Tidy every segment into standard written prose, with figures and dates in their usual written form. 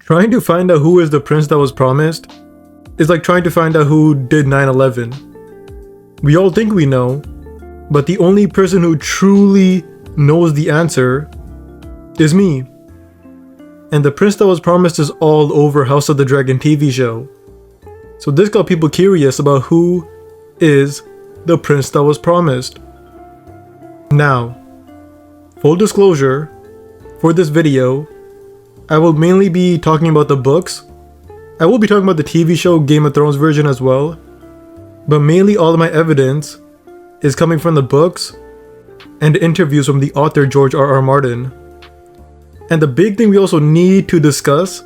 Trying to find out who is the prince that was promised is like trying to find out who did 9/11. We all think we know, but the only person who truly knows the answer is me. And the prince that was promised is all over House of the Dragon TV show. So this got people curious about who is the prince that was promised. Now, full disclosure, for this video, I will mainly be talking about the books. I will be talking about the TV show Game of Thrones version as well, but mainly all of my evidence is coming from the books and interviews from the author George R.R. Martin. And the big thing we also need to discuss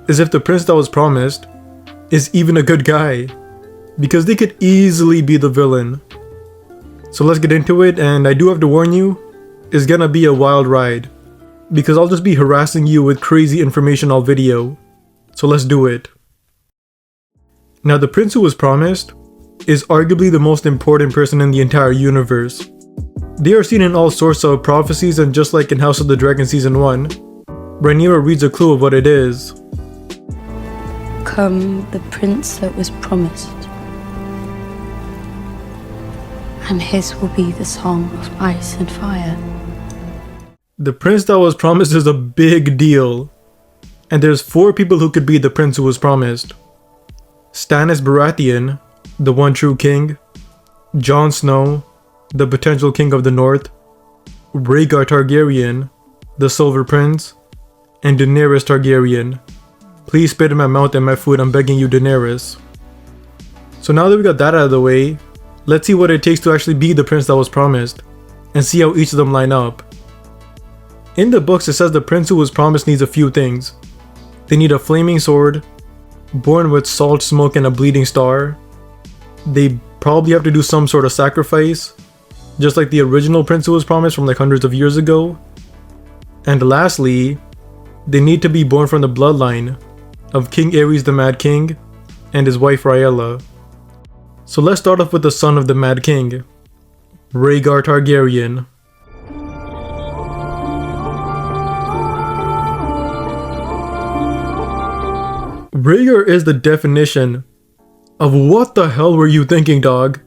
is if the prince that was promised is even a good guy, because they could easily be the villain. So let's get into it, and I do have to warn you, it's gonna be a wild ride, because I'll just be harassing you with crazy information all video. So let's do it. Now, the prince who was promised is arguably the most important person in the entire universe. They are seen in all sorts of prophecies, and just like in House of the Dragon Season 1, Rhaenyra reads a clue of what it is. Come the prince that was promised, and his will be the song of ice and fire. The prince that was promised is a big deal, and there's 4 people who could be the prince who was promised. Stannis Baratheon, the one true king, Jon Snow, the potential king of the north, Rhaegar Targaryen, the silver prince, and Daenerys Targaryen. Please spit in my mouth and my food, I'm begging you, Daenerys. So now that we got that out of the way, let's see what it takes to actually be the prince that was promised, and see how each of them line up. In the books, it says the prince who was promised needs a few things. They need a flaming sword, born with salt, smoke, and a bleeding star. They probably have to do some sort of sacrifice, just like the original prince who was promised from like hundreds of years ago. And lastly, they need to be born from the bloodline of King Aerys the Mad King and his wife Rhaenyra. So let's start off with the son of the Mad King, Rhaegar Targaryen. Rhaegar is the definition of what the hell were you thinking, dog?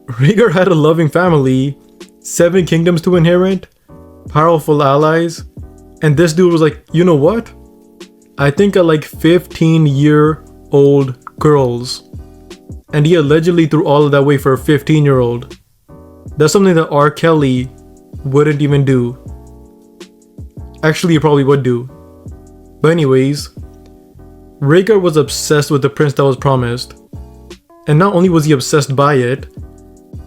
Rhaegar had a loving family, 7 kingdoms to inherit, powerful allies, and this dude was like, you know what? I think I like 15-year-old girls. And he allegedly threw all of that away for a 15-year-old. That's something that R. Kelly wouldn't even do. Actually, he probably would do. But anyways, Rhaegar was obsessed with the prince that was promised. And not only was he obsessed by it,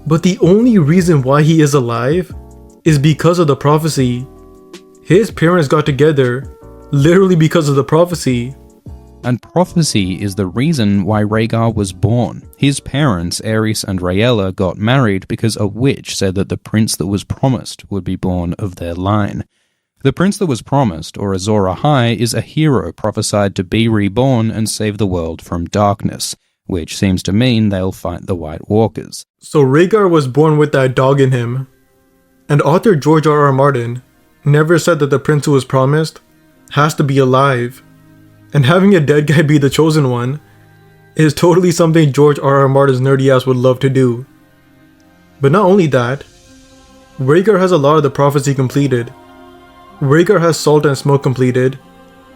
but the only reason why he is alive is because of the prophecy. His parents got together literally because of the prophecy. And prophecy is the reason why Rhaegar was born. His parents, Aerys and Rhaenyra, got married because a witch said that the prince that was promised would be born of their line. The prince that was promised, or Azor Ahai, is a hero prophesied to be reborn and save the world from darkness, which seems to mean they'll fight the White Walkers. So Rhaegar was born with that dog in him. And author George R.R. Martin never said that the prince who was promised has to be alive. And having a dead guy be the chosen one is totally something George R.R. Martin's nerdy ass would love to do. But not only that, Rhaegar has a lot of the prophecy completed. Rhaegar has salt and smoke completed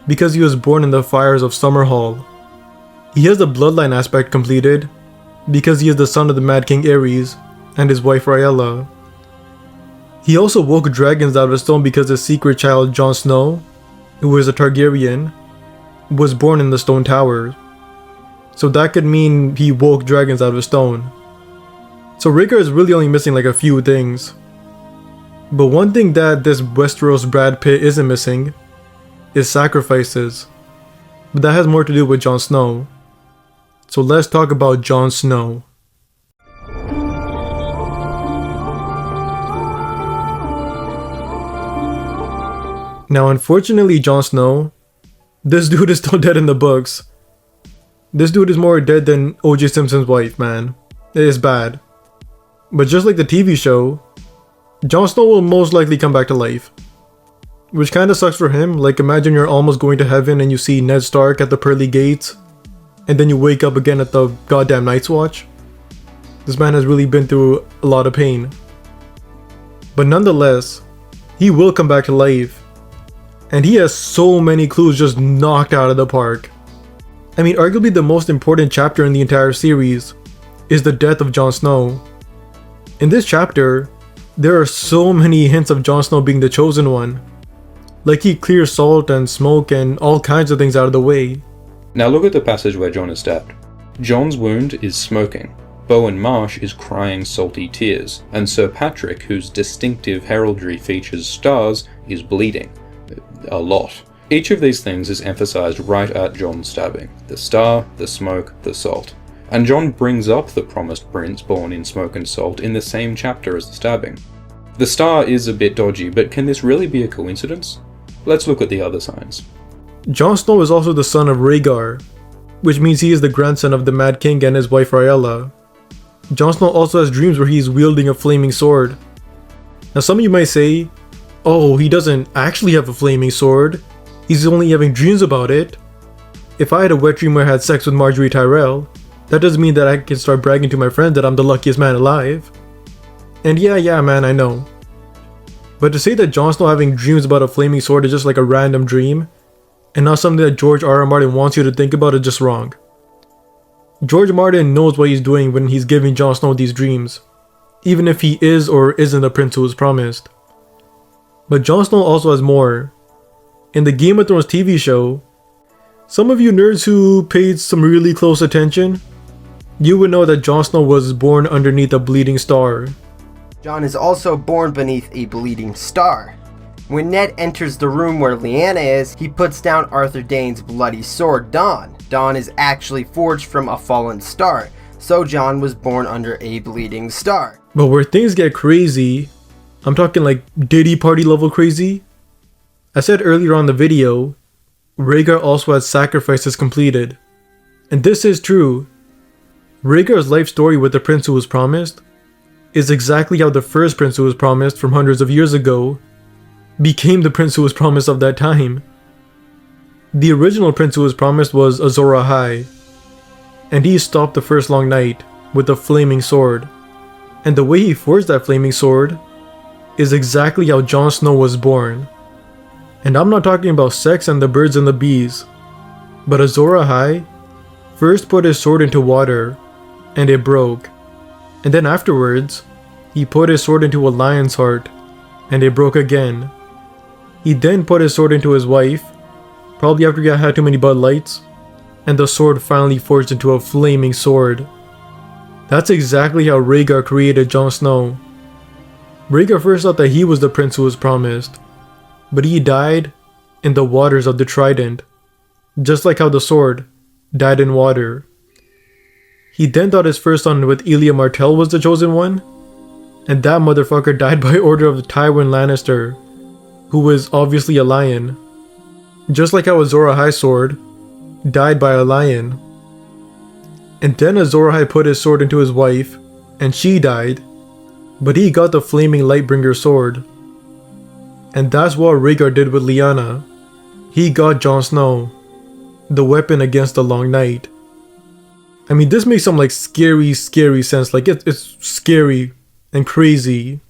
because he was born in the fires of Summerhall. He has the bloodline aspect completed because he is the son of the Mad King Aerys and his wife Rhaenyra. He also woke dragons out of stone because his secret child Jon Snow, who is a Targaryen, was born in the stone tower. So that could mean he woke dragons out of stone. So Rhaegar is really only missing like a few things. But one thing that this Westeros Brad Pitt isn't missing is sacrifices. But that has more to do with Jon Snow. So let's talk about Jon Snow. Now, unfortunately, Jon Snow, this dude is still dead in the books. This dude is more dead than O.J. Simpson's wife, man. It is bad. But just like the TV show, Jon Snow will most likely come back to life. which kind of sucks for him. Like, imagine you're almost going to heaven and you see Ned Stark at the pearly gates, and then you wake up again at the goddamn Night's Watch. This man has really been through a lot of pain. But nonetheless, he will come back to life. And he has so many clues just knocked out of the park. I mean, arguably the most important chapter in the entire series is the death of Jon Snow. In this chapter, there are so many hints of Jon Snow being the chosen one. Like, he clears salt and smoke and all kinds of things out of the way. Now look at the passage where Jon is stabbed. Jon's wound is smoking. Bowen Marsh is crying salty tears, and Sir Patrick, whose distinctive heraldry features stars, is bleeding. A lot. Each of these things is emphasized right at Jon's stabbing. The star, the smoke, the salt. And Jon brings up the promised prince born in smoke and salt in the same chapter as the stabbing. The star is a bit dodgy, but can this really be a coincidence? Let's look at the other signs. Jon Snow is also the son of Rhaegar, which means he is the grandson of the Mad King and his wife Rhaenyra. Jon Snow also has dreams where he's wielding a flaming sword. Now some of you might say, oh, he doesn't actually have a flaming sword, he's only having dreams about it. If I had a wet dream where I had sex with Marjorie Tyrell, that doesn't mean that I can start bragging to my friends that I'm the luckiest man alive. And yeah man, I know. But to say that Jon Snow having dreams about a flaming sword is just like a random dream, and not something that George R.R. Martin wants you to think about, is just wrong. George Martin knows what he's doing when he's giving Jon Snow these dreams, even if he is or isn't the prince who was promised. But Jon Snow also has more. In the Game of Thrones TV show, some of you nerds who paid some really close attention, you would know that Jon Snow was born underneath a bleeding star. Jon is also born beneath a bleeding star. When Ned enters the room where Lyanna is, he puts down Arthur Dayne's bloody sword, Dawn. Dawn is actually forged from a fallen star, so Jon was born under a bleeding star. But where things get crazy, I'm talking like Diddy Party level crazy. I said earlier on the video, Rhaegar also had sacrifices completed. And this is true. Rhaegar's life story with the prince who was promised is exactly how the first prince who was promised from hundreds of years ago became the prince who was promised of that time. The original prince who was promised was Azor Ahai, and he stopped the first long night with a flaming sword. And the way he forged that flaming sword is exactly how Jon Snow was born. And I'm not talking about sex and the birds and the bees, but Azor Ahai first put his sword into water, and it broke. And then afterwards, he put his sword into a lion's heart, and it broke again. He then put his sword into his wife, probably after he had too many Bud Lights, and the sword finally forged into a flaming sword. That's exactly how Rhaegar created Jon Snow. Rhaegar first thought that he was the prince who was promised, but he died in the waters of the Trident, just like how the sword died in water. He then thought his first son with Elia Martell was the chosen one, and that motherfucker died by order of Tywin Lannister, who was obviously a lion. Just like how Azor Ahai's sword died by a lion. And then Azor Ahai put his sword into his wife, and she died, but he got the flaming Lightbringer sword. And that's what Rhaegar did with Lyanna. He got Jon Snow, the weapon against the Long Night. I mean, this makes some like scary sense. Like it's scary and crazy.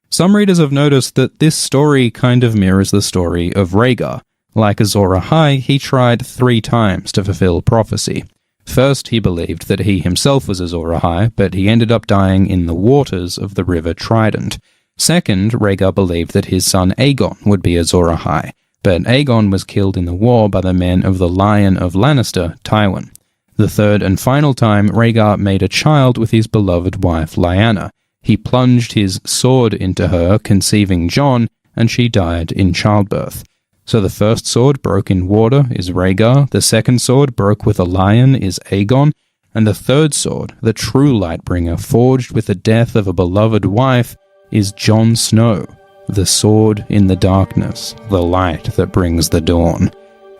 Some readers have noticed that this story kind of mirrors the story of Rhaegar. Like Azor Ahai, he tried 3 times to fulfill prophecy. First, he believed that he himself was Azor Ahai, but he ended up dying in the waters of the river Trident. Second, Rhaegar believed that his son Aegon would be Azor Ahai, but Aegon was killed in the war by the men of the Lion of Lannister, Tywin. The third and final time, Rhaegar made a child with his beloved wife Lyanna. He plunged his sword into her, conceiving Jon, and she died in childbirth. So the first sword broke in water is Rhaegar, the second sword broke with a lion is Aegon, and the third sword, the true Lightbringer, forged with the death of a beloved wife, is Jon Snow, the sword in the darkness, the light that brings the dawn.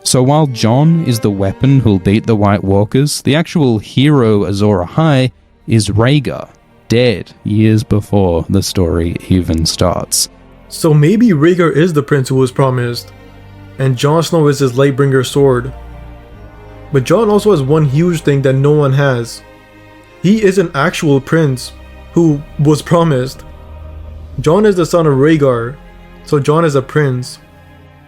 So while Jon is the weapon who'll beat the White Walkers, the actual hero Azor Ahai is Rhaegar, dead years before the story even starts. So maybe Rhaegar is the prince who was promised, and Jon Snow is his Lightbringer sword. But Jon also has one huge thing that no one has. He is an actual prince who was promised. Jon is the son of Rhaegar, so Jon is a prince.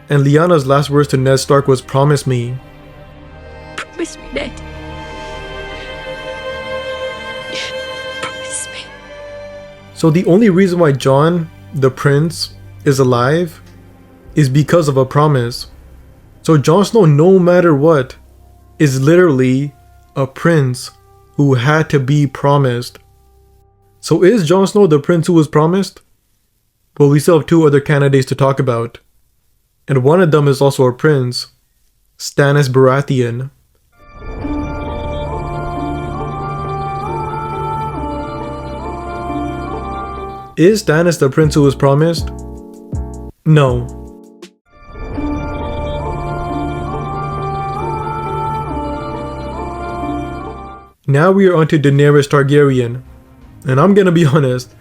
And Lyanna's last words to Ned Stark was, "Promise me." Promise me, Ned. Promise me. So the only reason why Jon, the prince, is alive is because of a promise. So Jon Snow, no matter what, is literally a prince who had to be promised. So is Jon Snow the prince who was promised? Well, we still have two other candidates to talk about. And one of them is also a prince, Stannis Baratheon. Is Stannis the prince who was promised? No. Now we are onto Daenerys Targaryen, and I'm gonna be honest,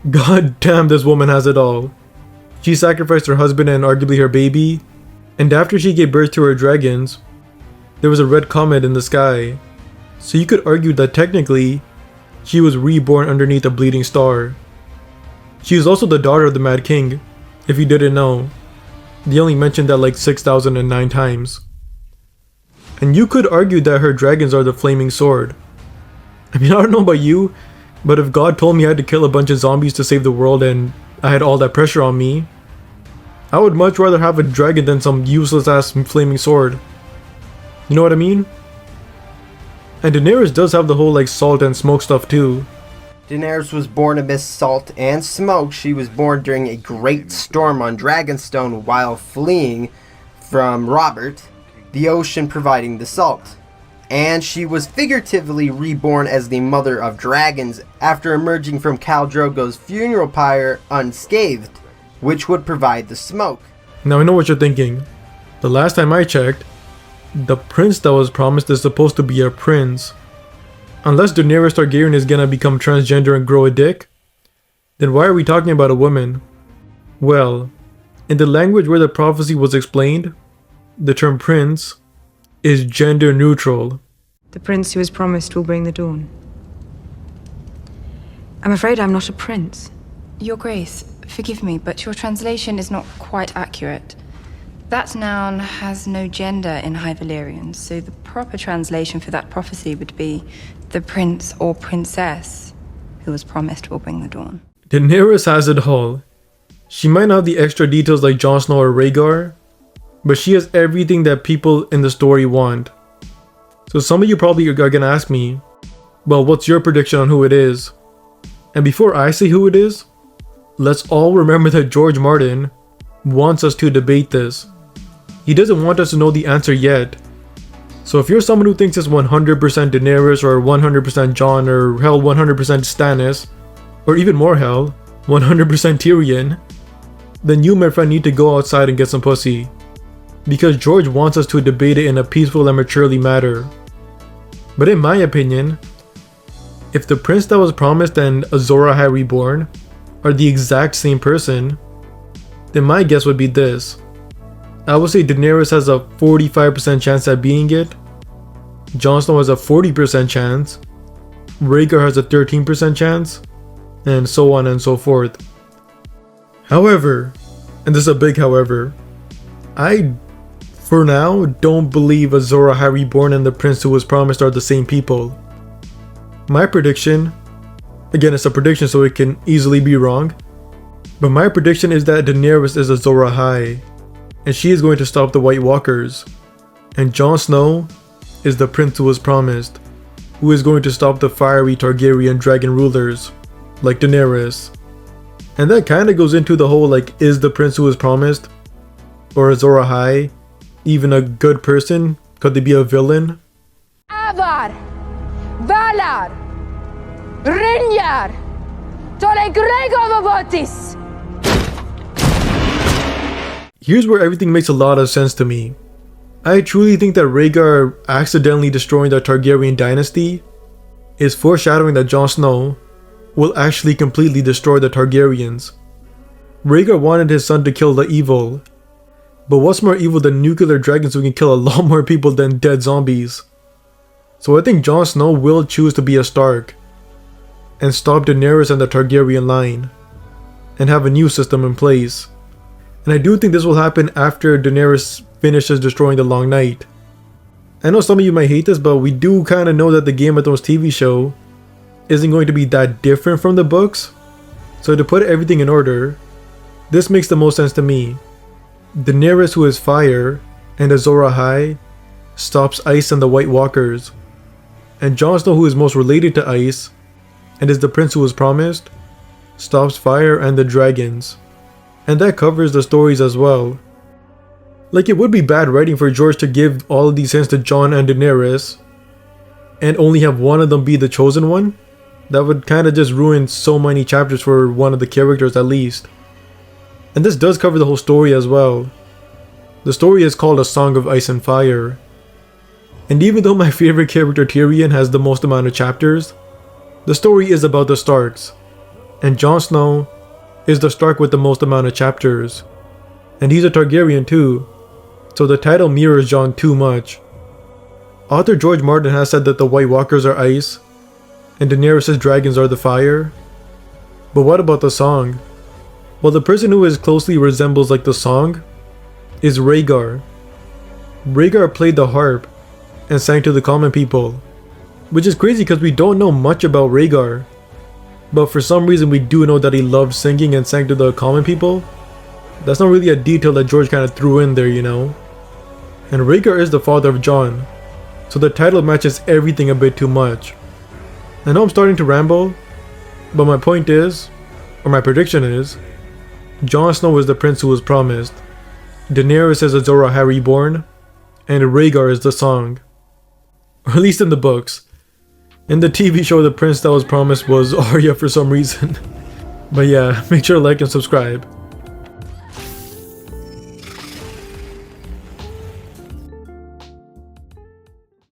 god damn, this woman has it all. She sacrificed her husband and arguably her baby, and after she gave birth to her dragons, there was a red comet in the sky. So you could argue that technically, she was reborn underneath a bleeding star. She is also the daughter of the Mad King, if you didn't know. They only mentioned that like 6,009 times. And you could argue that her dragons are the flaming sword. I mean, I don't know about you, but if God told me I had to kill a bunch of zombies to save the world and I had all that pressure on me, I would much rather have a dragon than some useless ass flaming sword. You know what I mean? And Daenerys does have the whole like salt and smoke stuff too. Daenerys was born amidst salt and smoke. She was born during a great storm on Dragonstone while fleeing from Robert, the ocean providing the salt. And she was figuratively reborn as the mother of dragons after emerging from Khal Drogo's funeral pyre unscathed, which would provide the smoke. Now I know what you're thinking. The last time I checked, the prince that was promised is supposed to be a prince. Unless Daenerys Targaryen is gonna become transgender and grow a dick, then why are we talking about a woman? Well, in the language where the prophecy was explained, the term prince is gender neutral. The prince who is promised will bring the dawn. I'm afraid I'm not a prince. Your Grace, forgive me, but your translation is not quite accurate. That noun has no gender in High Valyrian, so the proper translation for that prophecy would be the prince or princess who was promised will bring the dawn. Daenerys has it all. She might not have the extra details like Jon Snow or Rhaegar, but she has everything that people in the story want. So some of you probably are gonna ask me, well, what's your prediction on who it is? And before I say who it is, let's all remember that George Martin wants us to debate this. He doesn't want us to know the answer yet. So if you're someone who thinks it's 100% Daenerys or 100% Jon or hell 100% Stannis, or even more hell, 100% Tyrion, then you, my friend, need to go outside and get some pussy. Because George wants us to debate it in a peaceful and maturely manner. But in my opinion, if the prince that was promised and Azor Ahai Reborn are the exact same person, then my guess would be this. I would say Daenerys has a 45% chance at being it, Jon Snow has a 40% chance, Rhaegar has a 13% chance, and so on and so forth. However, and this is a big however, I, for now, don't believe Azor Ahai Reborn and the prince who was promised are the same people. My prediction, again it's a prediction so it can easily be wrong, but my prediction is that Daenerys is Azor Ahai, and she is going to stop the White Walkers, and Jon Snow is the prince who was promised, who is going to stop the fiery Targaryen dragon rulers, like Daenerys. And that kind of goes into the whole like, is the prince who was promised, or Azor Ahai, even a good person? Could they be a villain? Avar, Valar, Rhaenyra, Tolegregovotis. Here's where everything makes a lot of sense to me. I truly think that Rhaegar accidentally destroying the Targaryen dynasty is foreshadowing that Jon Snow will actually completely destroy the Targaryens. Rhaegar wanted his son to kill the evil. But what's more evil than nuclear dragons who can kill a lot more people than dead zombies? So I think Jon Snow will choose to be a Stark and stop Daenerys and the Targaryen line and have a new system in place. And I do think this will happen after Daenerys finishes destroying the Long Night. I know some of you might hate this, but we do kind of know that the Game of Thrones TV show isn't going to be that different from the books. So to put everything in order, this makes the most sense to me. Daenerys, who is fire, and Azor Ahai stops ice and the White Walkers. And Jon Snow, who is most related to ice and is the prince who was promised, stops fire and the dragons. And that covers the stories as well. Like, it would be bad writing for George to give all of these hints to Jon and Daenerys and only have one of them be the chosen one. That would kind of just ruin so many chapters for one of the characters at least. And this does cover the whole story as well. The story is called A Song of Ice and Fire. And even though my favorite character Tyrion has the most amount of chapters, the story is about the Starks. And Jon Snow is the Stark with the most amount of chapters. And he's a Targaryen too, so the title mirrors Jon too much. Author George Martin has said that the White Walkers are ice, and Daenerys' dragons are the fire. But what about the song? Well, the person who as closely resembles like the song is Rhaegar. Rhaegar played the harp and sang to the common people, which is crazy because we don't know much about Rhaegar. But for some reason we do know that he loved singing and sang to the common people. That's not really a detail that George kind of threw in there, you know. And Rhaegar is the father of Jon, so the title matches everything a bit too much. I know I'm starting to ramble, but my point is, or my prediction is, Jon Snow is the prince who was promised, Daenerys is Azor Ahai Reborn, and Rhaegar is the song. Or at least in the books. In the TV show, the prince that was promised was Arya for some reason. But yeah, make sure to like and subscribe.